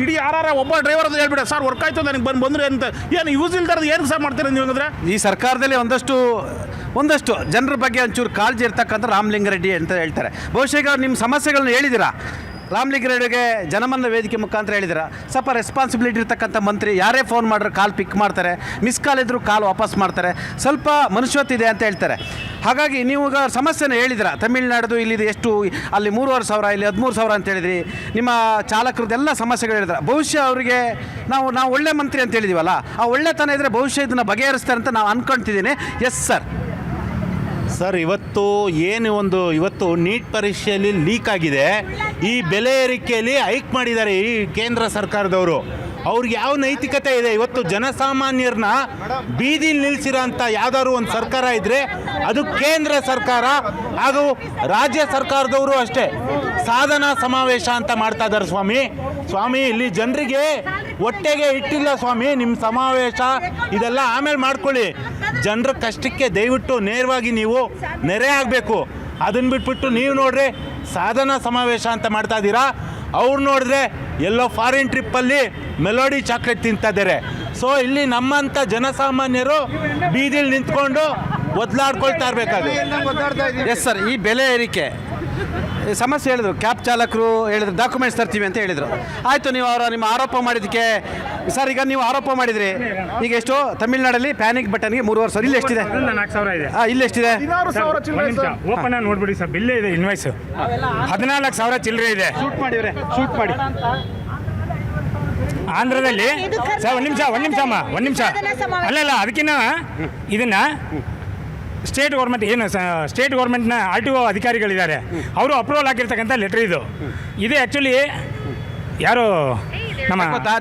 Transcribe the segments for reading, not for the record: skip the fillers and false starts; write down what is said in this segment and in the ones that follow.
ಇಡೀ ಒಬ್ಬ ಡ್ರೈವರ್ ಅಂತ ಹೇಳ್ಬಿಡ ಸರ್ ವರ್ಕ್ ಆಯ್ತು ನನಗೆ ಬಂದ್ರೆ ಅಂತ ಏನು ಯೂಸ್ ಇಲ್ದಾರದು ಏನು ಸಹ ಮಾಡ್ತೀರಾ ನೀವು ಹಂಗಂದ್ರೆ? ಈ ಸರ್ಕಾರದಲ್ಲಿ ಒಂದಷ್ಟು ಜನರ ಬಗ್ಗೆ ಒಂಚೂರು ಕಾಳಜಿ ಇರ್ತಕ್ಕಂಥ ರಾಮಲಿಂಗಾರೆಡ್ಡಿ ಅಂತ ಹೇಳ್ತಾರೆ. ಬಹುಶಃ ಈಗ ನಿಮ್ಮ ಸಮಸ್ಯೆಗಳನ್ನ ಹೇಳಿದ್ದೀರಾ, ರಾಮಲಿಂಗಾರೆಡ್ಡಿಗೆ ಜನಮನ್ನ ವೇದಿಕೆ ಮುಖಾಂತರ ಹೇಳಿದಿರ. ಸ್ವಲ್ಪ ರೆಸ್ಪಾನ್ಸಿಬಿಲಿಟಿ ಇರ್ತಕ್ಕಂಥ ಮಂತ್ರಿ ಯಾರೇ ಫೋನ್ ಮಾಡಿದ್ರೆ ಕಾಲ್ ಪಿಕ್ ಮಾಡ್ತಾರೆ, ಮಿಸ್ ಕಾಲ್ ಇದ್ದರೂ ಕಾಲ್ ವಾಪಸ್ ಮಾಡ್ತಾರೆ, ಸ್ವಲ್ಪ ಮನುಷ್ಯತ್ವ ಇದೆ ಅಂತ ಹೇಳ್ತಾರೆ. ಹಾಗಾಗಿ ನೀವು ಈಗ ಸಮಸ್ಯೆನ ಹೇಳಿದಿರ, ತಮಿಳ್ನಾಡು ಇಲ್ಲಿ ಎಷ್ಟು, ಅಲ್ಲಿ 3,500, ಇಲ್ಲಿ 13,000 ಅಂತ ಹೇಳಿದ್ರಿ. ನಿಮ್ಮ ಚಾಲಕರದ್ದೆಲ್ಲ ಸಮಸ್ಯೆಗಳು ಹೇಳಿದ್ರೆ ಬಹುಶಃ ಅವರಿಗೆ ನಾವು ಒಳ್ಳೆ ಮಂತ್ರಿ ಅಂತ ಹೇಳಿದ್ದೀವಲ್ಲ, ಆ ಒಳ್ಳೆತನ ಇದ್ದರೆ ಬಹುಶಃ ಇದನ್ನು ಬಗೆಹರಿಸ್ತಾರೆ ಅಂತ ನಾವು ಅಂದ್ಕೊಳ್ತಿದ್ದೀನಿ. Yes sir. ಸರ್, ಇವತ್ತು ನೀಟ್ ಪರೀಕ್ಷೆಯಲ್ಲಿ ಲೀಕ್ ಆಗಿದೆ. ಈ ಬೆಲೆ ಏರಿಕೆಯಲ್ಲಿ ಹೈಕ್ ಮಾಡಿದ್ದಾರೆ ಈ ಕೇಂದ್ರ ಸರ್ಕಾರದವರು. ಅವ್ರಿಗೆ ಯಾವ ನೈತಿಕತೆ ಇದೆ? ಇವತ್ತು ಜನಸಾಮಾನ್ಯರನ್ನ ಬೀದಿಲಿ ನಿಲ್ಲಿಸಿರೋ ಅಂತ ಯಾವ್ದಾದ್ರು ಒಂದು ಸರ್ಕಾರ ಇದ್ದರೆ ಅದು ಕೇಂದ್ರ ಸರ್ಕಾರ, ಹಾಗೂ ರಾಜ್ಯ ಸರ್ಕಾರದವರು ಅಷ್ಟೇ. ಸಾಧನಾ ಸಮಾವೇಶ ಅಂತ ಮಾಡ್ತಾ ಇದ್ದಾರೆ ಸ್ವಾಮಿ. ಇಲ್ಲಿ ಜನರಿಗೆ ಹೊಟ್ಟೆಗೆ ಇಟ್ಟಿಲ್ಲ ಸ್ವಾಮಿ. ನಿಮ್ಮ ಸಮಾವೇಶ ಇದೆಲ್ಲ ಆಮೇಲೆ ಮಾಡ್ಕೊಳ್ಳಿ. ಜನರ ಕಷ್ಟಕ್ಕೆ ದಯವಿಟ್ಟು ನೇರವಾಗಿ ನೀವು ನೆರೆ ಆಗಬೇಕು. ಅದನ್ನು ಬಿಟ್ಬಿಟ್ಟು ನೀವು ನೋಡ್ರಿ ಸಾಧನಾ ಸಮಾವೇಶ ಅಂತ ಮಾಡ್ತಾ ಇದ್ದೀರಾ. ಅವ್ರು ನೋಡಿದ್ರೆ ಎಲ್ಲೋ ಫಾರಿನ್ ಟ್ರಿಪ್ಪಲ್ಲಿ ಮೆಲೋಡಿ ಚಾಕ್ಲೇಟ್ ತಿಂತಿದ್ದಾರೆ. ಸೊ ಇಲ್ಲಿ ನಮ್ಮಂಥ ಜನಸಾಮಾನ್ಯರು ಬೀದಿಲಿ ನಿಂತ್ಕೊಂಡು ಒದ್ಲಾಡ್ಕೊಳ್ತಾ ಇರಬೇಕಾದ್ರೆ. ಎಸ್ ಸರ್, ಈ ಬೆಲೆ ಏರಿಕೆ ಸಮಸ್ಯೆ ಹೇಳಿದ್ರು, ಕ್ಯಾಬ್ ಚಾಲಕರು ಹೇಳಿದ್ರು ಡಾಕ್ಯುಮೆಂಟ್ಸ್ ತರ್ತೀವಿ ಅಂತ ಹೇಳಿದರು. ಆಯಿತು, ನೀವು ನಿಮ್ಮ ಆರೋಪ ಮಾಡಿದ್ದಕ್ಕೆ ಸರ್, ಈಗ ನೀವು ಆರೋಪ ಮಾಡಿದ್ರಿ. ಈಗ ಎಷ್ಟು ತಮಿಳ್ನಾಡಲ್ಲಿ ಪ್ಯಾನಿಕ್ ಬಟನ್ಗೆ 3,500, ಇಲ್ಲಿ ಎಷ್ಟಿದೆ? 4,000 ಇದೆ. ಇಲ್ಲಿ ಎಷ್ಟಿದೆ? ಓಪನ್ ಆಗಿ ನೋಡ್ಬಿಡಿ ಸರ್, ಬಿಲ್ಲೇ ಇದೆ, ಇನ್ವಾಯ್ಸ್ 14,000 ಚಿಲ್ಲರೆ ಇದೆ. ಶೂಟ್ ಮಾಡಿ ಆಂಧ್ರದಲ್ಲಿ ಸರ್, ಒಂದು ನಿಮಿಷ ಅಲ್ಲ ಅದಕ್ಕಿಂತ ಇದನ್ನ ಸ್ಟೇಟ್ ಗೌರ್ಮೆಂಟ್ನ RTO ಅಧಿಕಾರಿಗಳಿದ್ದಾರೆ, ಅವರು ಅಪ್ರೂವಲ್ ಆಗಿರ್ತಕ್ಕಂಥ ಲೆಟ್ರ್ ಇದು ಆ್ಯಕ್ಚುಲಿ ಯಾರು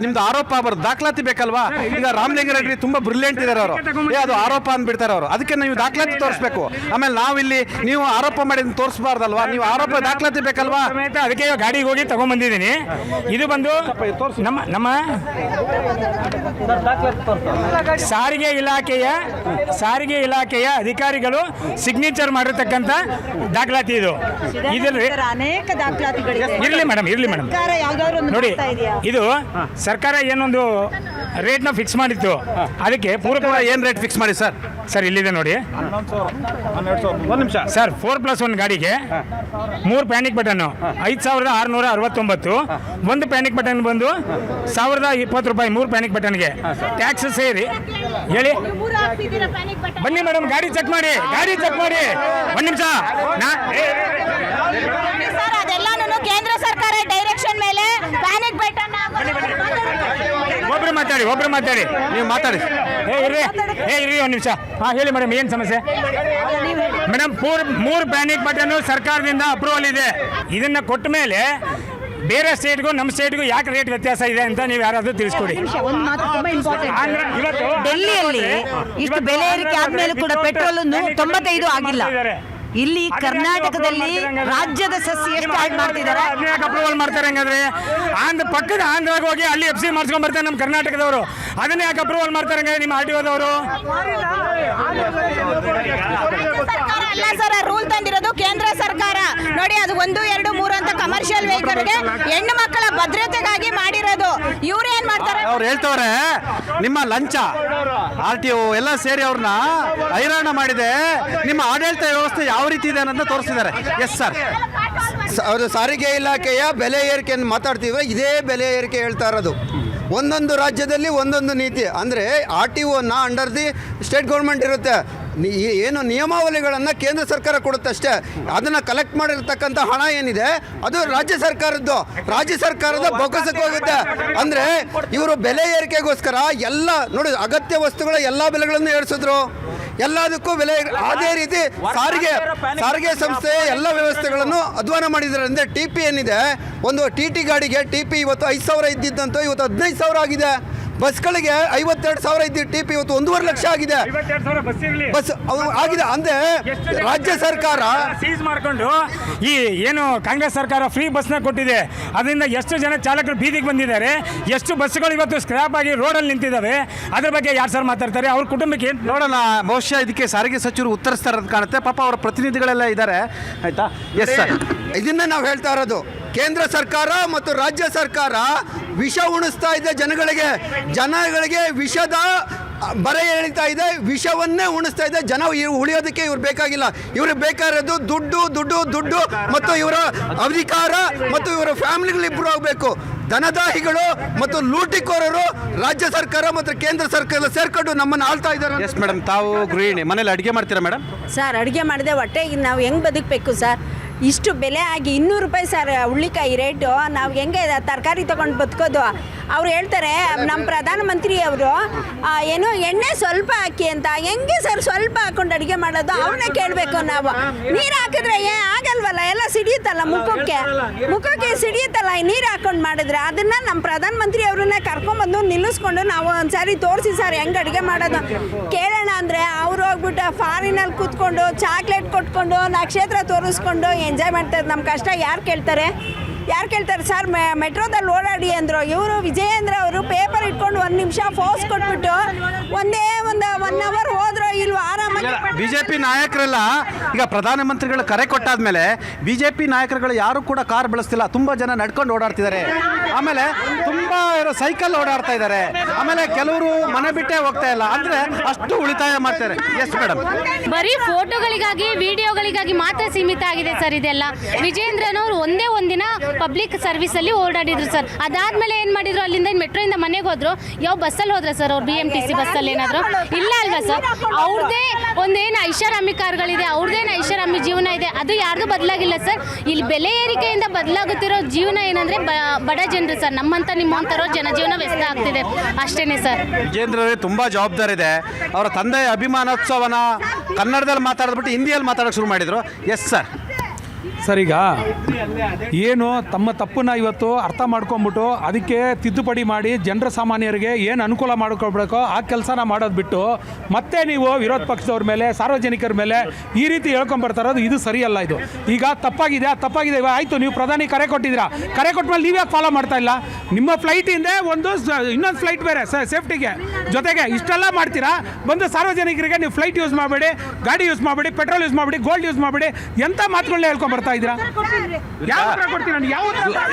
ನಿಮ್ದು ಆರೋಪ ಬರೋದು ದಾಖಲಾತಿ ಬೇಕಲ್ವಾ? ಈಗ ರಾಮಲಿಂಗಾರೆಡ್ಡಿ ತುಂಬಾ ಬ್ರಿಲಿಯಂಟ್ ಇದಾರೆ ಅವರು. ಅದು ಆರೋಪ ಅಂದ್ಬಿಡ್ತಾರೆ ಅವರು. ಅದಕ್ಕೆ ನೀವು ದಾಖಲಾತಿ ತೋರಿಸ್ಬೇಕು. ಆಮೇಲೆ ನಾವಿಲ್ಲಿ ನೀವು ಆರೋಪ ಮಾಡಿ ತೋರಿಸಬಾರ್ದಲ್ವಾ? ನೀವು ಆರೋಪ ದಾಖಲಾತಿ ಬೇಕಲ್ವಾ? ಅದಕ್ಕೆ ಗಾಡಿಗೆ ಹೋಗಿ ತಗೊಂಡ್ಬಂದಿದ್ದೀನಿ. ಇದು ಬಂದು ನಮ್ಮ ಸಾರಿಗೆ ಇಲಾಖೆಯ ಅಧಿಕಾರಿಗಳು ಸಿಗ್ನೇಚರ್ ಮಾಡಿರ್ತಕ್ಕಂಥ ದಾಖಲಾತಿ ಇದು. ಅನೇಕ ದಾಖಲಾತಿಗಳಿವೆ. ಇರ್ಲಿ ಮೇಡಮ್ ನೋಡಿ, ಇದು ಸರ್ಕಾರ ಏನೊಂದು ರೇಟ್ನ ಫಿಕ್ಸ್ ಮಾಡಿತ್ತು, ಅದಕ್ಕೆ ಪೂರ್ವ ಏನು ರೇಟ್ ಫಿಕ್ಸ್ ಮಾಡಿ ಸರ್ ಇಲ್ಲಿದೆ ನೋಡಿ. ಒಂದು ನಿಮಿಷ ಸರ್, 4+1 ಗಾಡಿಗೆ 3 ಪ್ಯಾನಿಕ್ ಬಟನ್ನು 5,669. ಒಂದು ಪ್ಯಾನಿಕ್ ಬಟನ್ ಬಂದು 1,020 ರೂಪಾಯಿ 3 ಪ್ಯಾನಿಕ್ ಬಟನ್ಗೆ. ಟ್ಯಾಕ್ಸ್ ಸೇರಿ ಹೇಳಿ. ಬನ್ನಿ ಮೇಡಮ್, ಗಾಡಿ ಚೆಕ್ ಮಾಡಿ. ಒಂದು ನಿಮಿಷ. ಸರ್, ಅದೆಲ್ಲಾನು ಕೇಂದ್ರ ಸರ್ಕಾರ ಡೈರೆಕ್ಷನ್ ಮೇಲೆ ಪ್ಯಾನಿಕ್ ಬಟನ್ ಒಬ್ರು ಮಾತಾಡಿ ನೀವು ಮಾತಾಡಿ. ಇರಿ ಒಂದು ನಿಮಿಷ. ಹೇಳಿ ಮೇಡಮ್, ಏನು ಸಮಸ್ಯೆ? ಮೇಡಮ್, 3 ಪ್ಯಾನಿಕ್ ಬಟನ್ ಸರ್ಕಾರದಿಂದ ಅಪ್ರೂವಲ್ ಇದೆ. ಇದನ್ನ ಕೊಟ್ಟ ಮೇಲೆ ಬೇರೆ ಸ್ಟೇಟ್ಗೂ ನಮ್ಮ ಸ್ಟೇಟ್ಗೂ ಯಾಕೆ ರೇಟ್ ವ್ಯತ್ಯಾಸ ಇದೆ ಅಂತ ನೀವು ಯಾರಾದರೂ ತಿಳಿಸ್ಕೊಡಿ. ಡೆಲ್ಲಿಯಲ್ಲಿ ಇಷ್ಟು ಬೆಲೆ ಏರಿಕೆ ಆದ್ಮೇಲೆ ಕೂಡ ಪೆಟ್ರೋಲ್ 95 ಆಗಿಲ್ಲ. ಇಲ್ಲಿ ಕರ್ನಾಟಕದಲ್ಲಿ ರಾಜ್ಯದ ಸಸ್ಯ ಎಷ್ಟು ಆಡ್ ಮಾಡ್ತಿದ್ದಾರೆ, ಅಪ್ರೂವಲ್ ಮಾಡ್ತಾರೆ. ಹಂಗಾದ್ರೆ ಪಕ್ಕದ ಆಂಧ್ರಾಗ ಹೋಗಿ ಅಲ್ಲಿ FC ಮಾಡಿಸ್ಕೊಂಡ್ ಬರ್ತಾರೆ ನಮ್ಮ ಕರ್ನಾಟಕದವರು. ಅದನ್ನ ಯಾಕೆ ಅಪ್ರೂವಲ್ ಮಾಡ್ತಾರೆ ಹಂಗಾದ್ರೆ ನಿಮ್ಮ RTOದವರು? ಅಲ್ಲ ಸರ್, ರೂಲ್ ತಂದಿರೋದು ಕೇಂದ್ರ ಸರ್ಕಾರ ನೋಡಿ. ಅದು 1, 2, 3 ಅಂತ ಕಮರ್ಷಿಯಲ್ ವೆಹಿಕಲ್ಗೆ ಹೆಣ್ಣು ಮಕ್ಕಳ ಭದ್ರತೆಗಾಗಿ ಮಾಡಿರೋದು. ಇವ್ರು ಏನ್ ಮಾಡ್ತಾರೆ? ಅವ್ರು ಹೇಳ್ತವ್ರೆ ನಿಮ್ಮ ಲಂಚ RTO ಎಲ್ಲ ಸೇರಿ ಅವ್ರನ್ನ ಹೈರಾಣ ಮಾಡಿದೆ. ನಿಮ್ಮ ಆಡಳಿತ ವ್ಯವಸ್ಥೆ ಯಾವ ರೀತಿ ಇದೆ ಅನ್ನೋದನ್ನ ತೋರಿಸಿದ್ದಾರೆ. ಎಸ್ ಸರ್, ಅವರು ಸಾರಿಗೆ ಇಲಾಖೆಯ ಬೆಲೆ ಏರಿಕೆಯನ್ನು ಮಾತಾಡ್ತೀವಿ. ಇದೇ ಬೆಲೆ ಏರಿಕೆ ಹೇಳ್ತಾ ಇರೋದು. ಒಂದೊಂದು ರಾಜ್ಯದಲ್ಲಿ ಒಂದೊಂದು ನೀತಿ. ಅಂದರೆ RTOನ ಅಂಡರ್ ದಿ ಸ್ಟೇಟ್ ಗೌರ್ಮೆಂಟ್ ಇರುತ್ತೆ. ಏನು ನಿಯಮಾವಳಿಗಳನ್ನು ಕೇಂದ್ರ ಸರ್ಕಾರ ಕೊಡುತ್ತೆ ಅಷ್ಟೇ. ಅದನ್ನು ಕಲೆಕ್ಟ್ ಮಾಡಿರ್ತಕ್ಕಂಥ ಹಣ ಏನಿದೆ ಅದು ರಾಜ್ಯ ಸರ್ಕಾರದ ಬೊಕ್ಕಸಕ್ಕೆ ಹೋಗುತ್ತೆ. ಅಂದರೆ ಇವರು ಬೆಲೆ ಏರಿಕೆಗೋಸ್ಕರ ಎಲ್ಲ ನೋಡಿ, ಅಗತ್ಯ ವಸ್ತುಗಳ ಎಲ್ಲ ಬೆಲೆಗಳನ್ನು ಏರಿಸಿದ್ರು. ಎಲ್ಲದಕ್ಕೂ ಬೆಲೆ. ಅದೇ ರೀತಿ ಸಾರಿಗೆ ಸಂಸ್ಥೆ ಎಲ್ಲ ವ್ಯವಸ್ಥೆಗಳನ್ನು ಅಧ್ವಾನ ಮಾಡಿದ್ದಾರೆ. ಅಂದರೆ TP ಏನಿದೆ, ಒಂದು TT ಗಾಡಿಗೆ TP ಇವತ್ತು 5,000 ಇದ್ದಿದ್ದಂತೂ ಇವತ್ತು 15,000 ಆಗಿದೆ. ಬಸ್ಗಳಿಗೆ 52,000 ಇದ್ದಿದ್ದು TP ಇವತ್ತು 1.5 ಲಕ್ಷ ಆಗಿದೆ. ಬಸ್ ಆಗಿದೆ. ಅಂದ್ರೆ ರಾಜ್ಯ ಸರ್ಕಾರ ಸೀಸ್ ಮಾಡಿಕೊಂಡು ಈ ಏನು ಕಾಂಗ್ರೆಸ್ ಸರ್ಕಾರ ಫ್ರೀ ಬಸ್ನ ಕೊಟ್ಟಿದೆ, ಅದರಿಂದ ಎಷ್ಟು ಜನ ಚಾಲಕರು ಬೀದಿಗೆ ಬಂದಿದ್ದಾರೆ, ಎಷ್ಟು ಬಸ್ಗಳು ಇವತ್ತು ಸ್ಕ್ರಾಪ್ ಆಗಿ ರೋಡಲ್ಲಿ ನಿಂತಿದ್ದಾವೆ. ಅದ್ರ ಬಗ್ಗೆ ಯಾರು ಸರ್ ಮಾತಾಡ್ತಾರೆ? ಅವ್ರ ಕುಟುಂಬಕ್ಕೆ ನೋಡೋಣ. ಬಹುಶಃ ಇದಕ್ಕೆ ಸಾರಿಗೆ ಸಚಿವರು ಉತ್ತರಿಸ್ತಾರೆ ಅಂತ ಕಾಣುತ್ತೆ. ಪಾಪ ಅವರ ಪ್ರತಿನಿಧಿಗಳೆಲ್ಲ ಇದ್ದಾರೆ. ಆಯ್ತಾ? ಎಸ್ ಸರ್, ಇದನ್ನ ನಾವು ಹೇಳ್ತಾ ಇರೋದು. ಕೇಂದ್ರ ಸರ್ಕಾರ ಮತ್ತು ರಾಜ್ಯ ಸರ್ಕಾರ ವಿಷ ಉಣಿಸ್ತಾ ಇದೆ ಜನಗಳಿಗೆ ವಿಷದ ಬರೆ ಎಳಿತಾ ಇದೆ, ವಿಷವನ್ನೇ ಉಣಿಸ್ತಾ ಇದೆ. ಜನ ಉಳಿಯೋದಕ್ಕೆ ಇವ್ರು ಬೇಕಾಗಿಲ್ಲ. ಇವ್ರಿಗೆ ಬೇಕಾಗಿರೋದು ದುಡ್ಡು ಮತ್ತು ಇವರ ಅಧಿಕಾರ ಮತ್ತು ಇವರ ಫ್ಯಾಮಿಲಿಗಳಿಬ್ಬರು ಆಗಬೇಕು. ಧನದಾಹಿಗಳು ಮತ್ತು ಲೂಟಿಕೋರರು ರಾಜ್ಯ ಸರ್ಕಾರ ಮತ್ತು ಕೇಂದ್ರ ಸರ್ಕಾರ ಸೇರ್ಕೊಂಡು ನಮ್ಮನ್ನು ಆಳ್ತಾ ಇದ್ದಾರೆ. ಎಸ್ ಮೇಡಮ್, ತಾವು ಗೃಹಿಣಿ, ಮನೇಲಿ ಅಡುಗೆ ಮಾಡ್ತೀರಾ ಮೇಡಮ್? ಸರ್ ಅಡುಗೆ ಮಾಡಿದೆ ಹೊಟ್ಟೆಗೆ ನಾವು ಹೆಂಗೆ ಬದುಕಬೇಕು ಸರ್? ಇಷ್ಟು ಬೆಲೆ ಆಗಿ 200 ರೂಪಾಯಿ ಸರ್ ಹುಳ್ಳಿಕಾಯಿ ರೇಟು. ನಾವು ಹೆಂಗೆ ತರಕಾರಿ ತೊಗೊಂಡು ಬದುಕೋದು? ಅವ್ರು ಹೇಳ್ತಾರೆ ನಮ್ಮ ಪ್ರಧಾನಮಂತ್ರಿ ಅವರು ಏನು ಎಣ್ಣೆ ಸ್ವಲ್ಪ ಹಾಕಿ ಅಂತ. ಹೆಂಗೆ ಸರ್ ಸ್ವಲ್ಪ ಹಾಕೊಂಡು ಅಡುಗೆ ಮಾಡೋದು? ಅವನ್ನ ಕೇಳಬೇಕು ನಾವು. ನೀರು ಹಾಕಿದ್ರೆ ಆಗಲ್ವಲ್ಲ, ಎಲ್ಲ ಸಿಡಿಯುತ್ತಲ್ಲ ಮುಖಕ್ಕೆ ಸಿಡಿಯುತ್ತಲ್ಲ ನೀರು ಹಾಕೊಂಡು ಮಾಡಿದ್ರೆ. ಅದನ್ನು ನಮ್ಮ ಪ್ರಧಾನಮಂತ್ರಿ ಅವ್ರನ್ನ ಕರ್ಕೊಂಬಂದು ನಿಲ್ಲಿಸ್ಕೊಂಡು ನಾವು ಒಂದ್ಸಾರಿ ತೋರಿಸಿ ಸರ್ ಹೆಂಗೆ ಅಡುಗೆ ಮಾಡೋದು ಕೇಳೋಣ ಅಂದರೆ ಅವ್ರು ಹೋಗ್ಬಿಟ್ಟು ಫಾರಿನಲ್ಲಿ ಕೂತ್ಕೊಂಡು ಚಾಕ್ಲೇಟ್ ಕೊಟ್ಕೊಂಡು ನಕ್ಷತ್ರ ತೋರಿಸ್ಕೊಂಡು ಎಂಜಾಯ್ ಮಾಡ್ತಾರೆ. ನಮ್ಮ ಕಷ್ಟ ಯಾರು ಕೇಳ್ತಾರೆ ಸರ್? ಮೆಟ್ರೋದಲ್ಲಿ ಓಡಾಡಿ ಅಂದರು. ಇವರು ವಿಜಯೇಂದ್ರ ಅವರು ಪೇಪರ್ ಇಟ್ಕೊಂಡು 1 ನಿಮಿಷ ಫೋಸ್ ಕೊಟ್ಬಿಟ್ಟು ಒಂದು 1 ಅವರ್ ಹೋದ್ರು ಇಲ್ವ ಆರಾಮಾಗಿ. ಬಿಜೆಪಿ ನಾಯಕರೆಲ್ಲ ಈಗ ಪ್ರಧಾನಮಂತ್ರಿಗಳು ಕರೆ ಕೊಟ್ಟಾದ್ಮೇಲೆ ಬಿಜೆಪಿ ನಾಯಕರುಗಳು ಯಾರು ಕೂಡ ಕಾರ್ ಬಳಸ್ತಿಲ್ಲ. ತುಂಬ ಜನ ನಡ್ಕೊಂಡು ಓಡಾಡ್ತಿದ್ದಾರೆ. ಆಮೇಲೆ ತುಂಬ ಸೈಕಲ್ ಓಡಾಡ್ತಾ ಇದ್ದಾರೆ. ಆಮೇಲೆ ಕೆಲವರು ಮನೆ ಬಿಟ್ಟೇ ಹೋಗ್ತಾ ಇಲ್ಲ. ಅಂದರೆ ಅಷ್ಟು ಉಳಿತಾಯ ಮಾಡ್ತಾರೆ. ಎಸ್ ಮೇಡಮ್, ಬರೀ ಫೋಟೋಗಳಿಗಾಗಿ ವಿಡಿಯೋಗಳಿಗಾಗಿ ಮಾತ್ರ ಸೀಮಿತ ಆಗಿದೆ ಸರ್ ಇದೆಲ್ಲ. ವಿಜೇಂದ್ರನವರು ಒಂದೇ ಒಂದಿನ ಪಬ್ಲಿಕ್ ಸರ್ವಿಸ್ ಅಲ್ಲಿ ಓಡಾಡಿದ್ರು ಸರ್. ಅದಾದ್ಮೇಲೆ ಏನ್ ಮಾಡಿದ್ರು, ಅಲ್ಲಿಂದ ಮೆಟ್ರೋ ಇಂದ ಮನೆಗೆ ಹೋದ್ರು. ಯಾವ ಬಸ್ಸಲ್ಲಿ ಹೋದ್ರ ಸರ್ ಅವ್ರು? BMTC ಬಸ್ಸಲ್ಲಿ ಏನಾದ್ರು ಇಲ್ಲ ಅಲ್ವಾ ಸರ್? ಅವ್ರದ್ದೇ ಒಂದೇನು ಐಷಾರಾಮಿ ಕಾರ್ಗಳಿದೆ, ಅವ್ರದ್ದೇನು ಐಷಾರಾಮಿ ಜೀವನ ಇದೆ, ಅದು ಯಾರ್ದು ಬದಲಾಗಿಲ್ಲ ಸರ್. ಇಲ್ಲಿ ಬೆಲೆ ಏರಿಕೆಯಿಂದ ಬದಲಾಗುತ್ತಿರೋ ಜೀವನ ಏನಂದ್ರೆ ಬಡ ಜನರು ಸರ್. ನಮ್ಮಂತ ನಿಮ್ಮಂತರೋ ಜನಜೀವನ ವ್ಯಸ್ತ ಆಗ್ತಿದೆ ಅಷ್ಟೇನೆ ಸರ್. ವಿಜೇಂದ್ರ ಅವರಿಗೆ ತುಂಬ ಜವಾಬ್ದಾರಿ ಇದೆ. ಅವರ ತಂದೆಯ ಅಭಿಮಾನೋತ್ಸವನ ಕನ್ನಡದಲ್ಲಿ ಮಾತಾಡಿದ್ಬಿಟ್ಟು ಹಿಂದಿಯಲ್ಲಿ ಮಾತಾಡೋಕೆ ಶುರು ಮಾಡಿದರು. S sir. ಸರ್, ಈಗ ಏನು ತಮ್ಮ ತಪ್ಪನ್ನ ಇವತ್ತು ಅರ್ಥ ಮಾಡ್ಕೊಂಬಿಟ್ಟು ಅದಕ್ಕೆ ತಿದ್ದುಪಡಿ ಮಾಡಿ ಜನರ ಸಾಮಾನ್ಯರಿಗೆ ಏನು ಅನುಕೂಲ ಮಾಡ್ಕೊಳ್ಬೇಕೋ ಆ ಕೆಲಸನ ಮಾಡೋದು ಬಿಟ್ಟು ಮತ್ತೆ ನೀವು ವಿರೋಧ ಪಕ್ಷದವ್ರ ಮೇಲೆ, ಸಾರ್ವಜನಿಕರ ಮೇಲೆ ಈ ರೀತಿ ಹೇಳ್ಕೊಂಬರ್ತಾ ಇರೋದು ಇದು ಸರಿಯಲ್ಲ. ಇದು ಈಗ ತಪ್ಪಾಗಿದೆ. ಆಯಿತು, ನೀವು ಪ್ರಧಾನಿ ಕರೆ ಕೊಟ್ಟಿದ್ದೀರಾ, ಕರೆ ಕೊಟ್ಟ ಮೇಲೆ ನೀವ್ಯಾಕೆ ಫಾಲೋ ಮಾಡ್ತಾ ಇಲ್ಲ? ನಿಮ್ಮ ಫ್ಲೈಟಿಂದ ಇನ್ನೊಂದು ಫ್ಲೈಟ್ ಬೇರೆ ಸೇಫ್ಟಿಗೆ ಜೊತೆಗೆ ಇಷ್ಟೆಲ್ಲ ಮಾಡ್ತೀರಾ. ಬಂದು ಸಾರ್ವಜನಿಕರಿಗೆ ನೀವು ಫ್ಲೈಟ್ ಯೂಸ್ ಮಾಡಬೇಡಿ, ಗಾಡಿ ಯೂಸ್ ಮಾಡಬೇಡಿ, ಪೆಟ್ರೋಲ್ ಯೂಸ್ ಮಾಡಬೇಡಿ, ಗೋಲ್ಡ್ ಯೂಸ್ ಮಾಡಬೇಡಿ, ಎಂಥ ಮಾತುಗಳನ್ನ ಹೇಳ್ಕೊಂಬರ್ತಾ ಇದ್ದೀರಾ?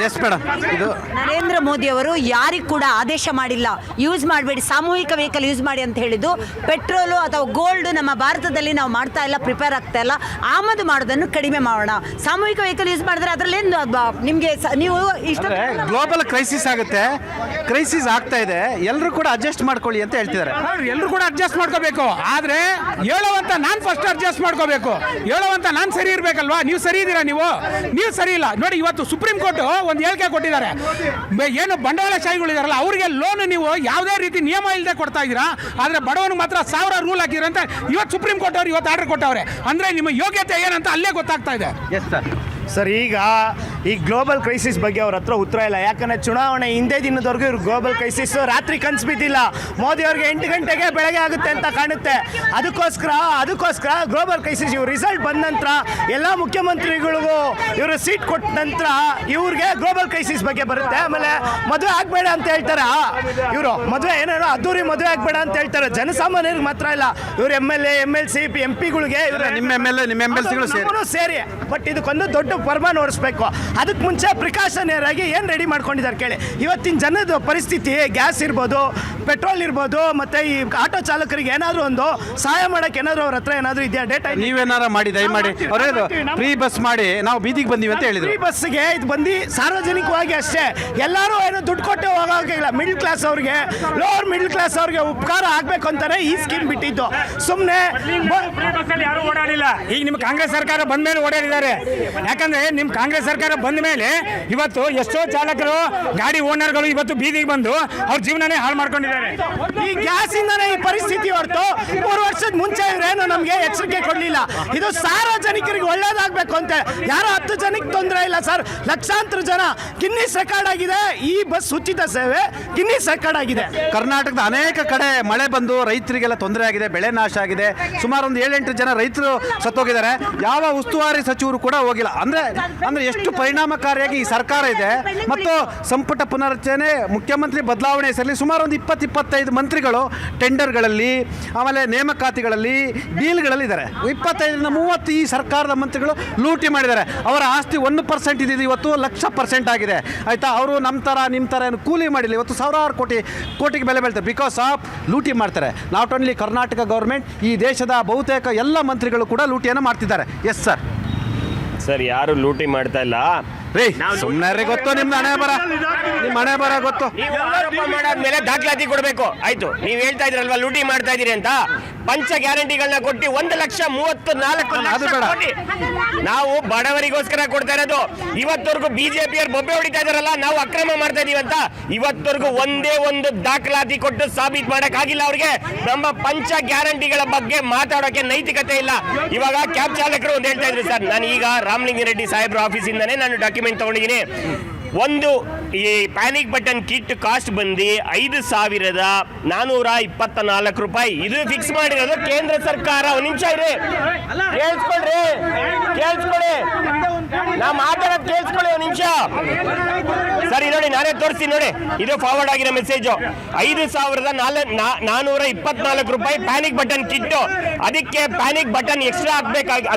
ಎಸ್ ಮೇಡಮ್, ಇದು ನರೇಂದ್ರ ಮೋದಿ ಅವರು ಯಾರಿಗೂ ಕೂಡ ಆದೇಶ ಮಾಡಿಲ್ಲ ಯೂಸ್ ಮಾಡಬೇಡಿ, ಸಾಮೂಹಿಕ ವೆಹಿಕಲ್ ಯೂಸ್ ಮಾಡಿ ಅಂತ ಹೇಳಿದ್ದು. ಪೆಟ್ರೋಲು ಅಥವಾ ಗೋಲ್ಡ್ ನಮ್ಮ ಭಾರತದಲ್ಲಿ ನಾವು ಮಾಡ್ತಾ ಇಲ್ಲ, ಪ್ರಿಪೇರ್ ಆಗ್ತಾ ಇಲ್ಲ. ಆಮದು ಮಾಡೋದನ್ನು ಕಡಿಮೆ ಮಾಡೋಣ. ಸಾಮೂಹಿಕ ವೆಹಿಕಲ್ ಯೂಸ್ ಮಾಡಿದ್ರೆ ಅದರಲ್ಲಿ ನಿಮಗೆ ನೀವು ಇಷ್ಟ ಗ್ಲೋಬಲ್ ಕ್ರೈಸಿಸ್ ಆಗುತ್ತೆ, ಕ್ರೈಸಿಸ್ ಆಗ್ತಾ ಇದೆ. ಎಲ್ಲರೂ ಕೂಡ ಅಡ್ಜಸ್ಟ್ ಮಾಡ್ಕೊಳ್ಳಿ ಅಂತ ಹೇಳ್ತಿದ್ದಾರೆ. ಎಲ್ಲರೂ ಕೂಡ ಅಡ್ಜಸ್ಟ್ ಮಾಡ್ಕೋಬೇಕು. ಆದರೆ ಹೇಳುವಂತ ನಾನು ಫಸ್ಟ್ ಅಡ್ಜಸ್ಟ್ ಮಾಡ್ಕೋಬೇಕು. ಹೇಳುವಂತ ನಾನು ಸರಿ ಇರಬೇಕಲ್ವಾ? ನೀವು ಸರಿ ಇದ್ದೀರಾ? ನೀವು ಸರಿ ಇಲ್ಲ. ನೋಡಿ, ಇವತ್ತು ಸುಪ್ರೀಂ ಕೋರ್ಟ್ ಒಂದು ಹೇಳಿಕೆ ಕೊಟ್ಟಿದ್ದಾರೆ. ಏನು ಬಂಡವಾಳಶಾಹಿಗಳಿದಾರಲ್ಲ ಅವ್ರಿಗೆ ಲೋನ್ ನೀವು ಯಾವುದೇ ರೀತಿ ನಿಯಮ ಇಲ್ಲದೆ ಕೊಡ್ತಾ ಇದ್ದೀರಾ. ಆದರೆ ಬಡವನಿಗೆ ಮಾತ್ರ 1000 ರೂಲ್ ಹಾಕಿರಂತ ಇವತ್ತು ಸುಪ್ರೀಂ ಕೋರ್ಟ್ ಅವರು ಇವತ್ತು ಆರ್ಡರ್ ಕೊಟ್ಟವ್ರೆ. ಅಂದರೆ ನಿಮ್ಮ ಯೋಗ್ಯತೆ ಏನಂತ ಅಲ್ಲೇ ಗೊತ್ತಾಗ್ತಾ ಇದೆ. S sir. ಸರ್, ಈಗ ಈ ಗ್ಲೋಬಲ್ ಕ್ರೈಸಿಸ್ ಬಗ್ಗೆ ಅವ್ರ ಹತ್ರ ಉತ್ತರ ಇಲ್ಲ. ಯಾಕಂದರೆ ಚುನಾವಣೆ ಹಿಂದೆ ದಿನದವರೆಗೂ ಇವ್ರು ಗ್ಲೋಬಲ್ ಕ್ರೈಸಿಸ್ ರಾತ್ರಿ ಕನಸು ಬಿದ್ದಿಲ್ಲ. ಮೋದಿ ಅವ್ರಿಗೆ 8 ಗಂಟೆಗೆ ಬೆಳಗ್ಗೆ ಆಗುತ್ತೆ ಅಂತ ಕಾಣುತ್ತೆ. ಅದಕ್ಕೋಸ್ಕರ ಗ್ಲೋಬಲ್ ಕ್ರೈಸಿಸ್ ಇವ್ರ ರಿಸಲ್ಟ್ ಬಂದ ನಂತರ ಎಲ್ಲ ಮುಖ್ಯಮಂತ್ರಿಗಳಿಗೂ ಇವರು ಸೀಟ್ ಕೊಟ್ಟ ನಂತರ ಇವ್ರಿಗೆ ಗ್ಲೋಬಲ್ ಕ್ರೈಸಿಸ್ ಬಗ್ಗೆ ಬರುತ್ತೆ. ಆಮೇಲೆ ಮದುವೆ ಆಗಬೇಡ ಅಂತ ಹೇಳ್ತಾರೆ. ಇವರು ಮದುವೆ ಏನೇನೋ ಅದ್ದೂರಿ ಮದುವೆ ಆಗಬೇಡ ಅಂತ ಹೇಳ್ತಾರೆ. ಜನಸಾಮಾನ್ಯರಿಗೆ ಮಾತ್ರ ಇಲ್ಲ, ಇವರು MLA, MLC, MP ಗಳಿಗೆ ನಿಮ್ಮ MLCಗಳು ಸೇರಿ. ಬಟ್ ಇದಕ್ಕೊಂದು ದೊಡ್ಡ ಫರ್ಮಾನ್ ಹೊರಿಸ್ಬೇಕು. ಅದಕ್ಕೆ ಮುಂಚೆ ಪ್ರಿಕಾಷನರ್ ಆಗಿ ಏನು ರೆಡಿ ಮಾಡ್ಕೊಂಡಿದ್ದಾರೆ ಕೇಳಿ. ಇವತ್ತಿನ ಜನದ ಪರಿಸ್ಥಿತಿ, ಗ್ಯಾಸ್ ಇರ್ಬೋದು, ಪೆಟ್ರೋಲ್ ಇರ್ಬೋದು, ಮತ್ತು ಈ ಆಟೋ ಚಾಲಕರಿಗೆ ಏನಾದರೂ ಒಂದು ಸಹಾಯ ಮಾಡೋಕ್ಕೆ ಏನಾದರೂ ಅವ್ರ ಹತ್ರ ಏನಾದರೂ ಇದೆಯಾ ಡೇಟಾ? ನೀವೇನಾರ ಮಾಡಿ ದಯಮಾಡಿ ಫ್ರೀ ಬಸ್ ಮಾಡಿ ನಾವು ಬೀದಿಗೆ ಬಂದೀವಿ ಅಂತ ಹೇಳಿದ್ರು. ಫ್ರೀ ಬಸ್ಗೆ ಇದು ಬಂದು ಸಾರ್ವಜನಿಕವಾಗಿ ಅಷ್ಟೇ. ಎಲ್ಲರೂ ಏನು ದುಡ್ಡು ಕೊಟ್ಟು ಹೋಗೋಕ್ಕಿಲ್ಲ. ಮಿಡ್ಲ್ ಕ್ಲಾಸ್ ಅವ್ರಿಗೆ, ಲೋವರ್ ಮಿಡ್ಲ್ ಕ್ಲಾಸ್ ಅವ್ರಿಗೆ ಉಪಕಾರ ಆಗಬೇಕು ಅಂತಾನೆ ಈ ಸ್ಕೀಮ್ ಬಿಟ್ಟಿದ್ದು. ಸುಮ್ಮನೆ ಯಾರು ಓಡಾಡಿಲ್ಲ. ಈಗ ನಿಮ್ಮ ಕಾಂಗ್ರೆಸ್ ಸರ್ಕಾರ ಬಂದ ಮೇಲೆ ಓಡಾಡಿದ್ದಾರೆ. ಯಾಕಂದ್ರೆ ನಿಮ್ಮ ಕಾಂಗ್ರೆಸ್ ಸರ್ಕಾರ ಬಂದ ಮೇಲೆ ಇವತ್ತು ಎಷ್ಟೋ ಚಾಲಕರು, ಗಾಡಿ ಓನರ್ಗಳು ಇವತ್ತು ಬೀದಿಗೆ ಬಂದು ಅವ್ರ ಜೀವನನೇ ಹಾಳು ಮಾಡ್ಕೊಂಡಿದ್ದಾರೆ. ಈ ಗ್ಯಾಸ್ ಇಂದಾನೆ ಈ ಪರಿಸ್ಥಿತಿ ಹೊರತು 3 ವರ್ಷದ ಮುಂಚೆ ಇವ್ರೇನು ನಮಗೆ ಎಚ್ಚರಿಕೆ ಕೊಡಲಿಲ್ಲ. ಇದು ಸಾರ್ವಜನಿಕರಿಗೆ ಒಳ್ಳೇದಾಗಬೇಕು ಅಂತ. ಯಾರೋ 10 ಜನಕ್ಕೆ ತೊಂದರೆ ಇಲ್ಲ ಸರ್, ಲಕ್ಷಾಂತರ ಜನ. ಗಿನ್ನಿಸ್ ರೆಕಾರ್ಡ್ ಆಗಿದೆ ಈ ಬಸ್ ಉಚಿತ ಸೇವೆ, ಗಿನ್ನಿಸ್ ರೆಕಾರ್ಡ್ ಆಗಿದೆ. ಕರ್ನಾಟಕದ ಅನೇಕ ಕಡೆ ಮಳೆ ಬಂದು ರೈತರಿಗೆಲ್ಲ ತೊಂದರೆ ಆಗಿದೆ, ಬೆಳೆ ನಾಶ ಆಗಿದೆ. ಸುಮಾರು ಒಂದು 7-8 ಜನ ರೈತರು ಸತ್ತೋಗಿದ್ದಾರೆ. ಯಾವ ಉಸ್ತುವಾರಿ ಸಚಿವರು ಕೂಡ ಹೋಗಿಲ್ಲ. ಅಂದರೆ ಎಷ್ಟು ಪರಿಣಾಮಕಾರಿಯಾಗಿ ಈ ಸರ್ಕಾರ ಇದೆ. ಮತ್ತು ಸಂಪುಟ ಪುನರಚನೆ, ಮುಖ್ಯಮಂತ್ರಿ ಬದಲಾವಣೆ ಹೆಸರಲ್ಲಿ ಸುಮಾರು ಒಂದು 20-25 ಮಂತ್ರಿಗಳು ಟೆಂಡರ್ಗಳಲ್ಲಿ, ಆಮೇಲೆ ನೇಮಕಾತಿಗಳಲ್ಲಿ, ಡೀಲ್ಗಳಲ್ಲಿ ಇದ್ದಾರೆ. 25-30 ಈ ಸರ್ಕಾರದ ಮಂತ್ರಿಗಳು ಲೂಟಿ ಮಾಡಿದ್ದಾರೆ. ಅವರ ಆಸ್ತಿ 1% ಇದ್ದಿದ್ದು ಇವತ್ತು 1,00,000% ಆಗಿದೆ. ಆಯಿತಾ? ಅವರು ನಮ್ಮ ಥರ ಏನು ಕೂಲಿ ಮಾಡಿಲ್ಲ, ಇವತ್ತು ಸಾವಿರಾರು ಕೋಟಿಗೆ ಬೆಲೆ ಬೀಳ್ತಾರೆ. ಬಿಕಾಸ್ ಆಫ್ ಲೂಟಿ ಮಾಡ್ತಾರೆ. ನಾಟ್ ಓನ್ಲಿ ಕರ್ನಾಟಕ ಗೌರ್ಮೆಂಟ್, ಈ ದೇಶದ ಬಹುತೇಕ ಎಲ್ಲ ಮಂತ್ರಿಗಳು ಕೂಡ ಲೂಟಿಯನ್ನು ಮಾಡ್ತಿದ್ದಾರೆ. S sir. ಸರ್, ಯಾರು ಲೂಟಿ ಮಾಡ್ತಾ ಇಲ್ಲ ರೀ, ಸುಮ್ಮನೆ ಗೊತ್ತು ನಿಮ್ಮ ಹಣೆ ಬರ ಗೊತ್ತು. ನೀವು ಆರೋಪ ಮಾಡಾದ್ಮೇಲೆ ದಾಖಲಾತಿ ಕೊಡಬೇಕು. ಆಯ್ತು, ನೀವು ಹೇಳ್ತಾ ಇದ್ರಲ್ವಾ ಲೂಟಿ ಮಾಡ್ತಾ ಇದೀರಿ ಅಂತ. ಪಂಚ ಗ್ಯಾರಂಟಿಗಳನ್ನ ಕೊಟ್ಟು 1,34,00,000 ಕೋಟಿ ನಾವು ಬಡವರಿಗೋಸ್ಕರ ಕೊಡ್ತಾ ಇರೋದು. ಇವತ್ತವರೆಗೂ ಬಿಜೆಪಿಯವರು ಬೊಬ್ಬೆ ಹೊಡಿತಾ ಇದಾರಲ್ಲ, ನಾವು ಅಕ್ರಮ ಮಾಡ್ತಾ ಇದೀವಿ ಅಂತ. ಇವತ್ತವರೆಗೂ ಒಂದೇ ಒಂದು ದಾಖಲಾತಿ ಕೊಟ್ಟು ಸಾಬೀತು ಮಾಡಕ್ ಆಗಿಲ್ಲ ಅವ್ರಿಗೆ. ನಮ್ಮ ಪಂಚ ಗ್ಯಾರಂಟಿಗಳ ಬಗ್ಗೆ ಮಾತಾಡೋಕೆ ನೈತಿಕತೆ ಇಲ್ಲ. ಇವಾಗ ಕ್ಯಾಬ್ ಚಾಲಕರು ಒಂದು ಹೇಳ್ತಾ ಇದ್ರು ಸರ್, ನಾನು ಈಗ ರಾಮಲಿಂಗಾರೆಡ್ಡಿ ಸಾಹೇಬ್ರ ಆಫೀಸಿಂದಾನೇ ನಾನು ಡಾಕ್ಯುಮೆಂಟ್ ತಗೊಂಡಿದ್ದೀನಿ. ಒಂದು ಈ ಪ್ಯಾನಿಕ್ ಬಟನ್ ಕಿಟ್ ಕಾಸ್ಟ್ ಬಂದು 5,424 ರೂಪಾಯಿ. ಇದು ಫಿಕ್ಸ್ ಮಾಡಿರೋದು ಕೇಂದ್ರ ಸರ್ಕಾರ. ಒಂದು ನಿಮಿಷ ಇರಿ, ಕೇಳಿಸ್ಕೊಳ್ರಿ, ನಾ ಮಾತಾಡೋದು ಕೇಳಿಸ್ಕೊಳ್ಳಿ ಒಂದು ನಿಮಿಷ. ಸರಿ ನೋಡಿ, ನಾನೇ ತೋರಿಸ್ತೀನಿ ನೋಡಿ, ಇದು ಫಾರ್ವರ್ಡ್ ಆಗಿರೋ ಮೆಸೇಜು. 5,424 ರೂಪಾಯಿ ಪ್ಯಾನಿಕ್ ಬಟನ್ ಕಿಟ್ಟು. ಅದಕ್ಕೆ ಪ್ಯಾನಿಕ್ ಬಟನ್ ಎಕ್ಸ್ಟ್ರಾ ಹಾಕ್ಬೇಕಾಗಿ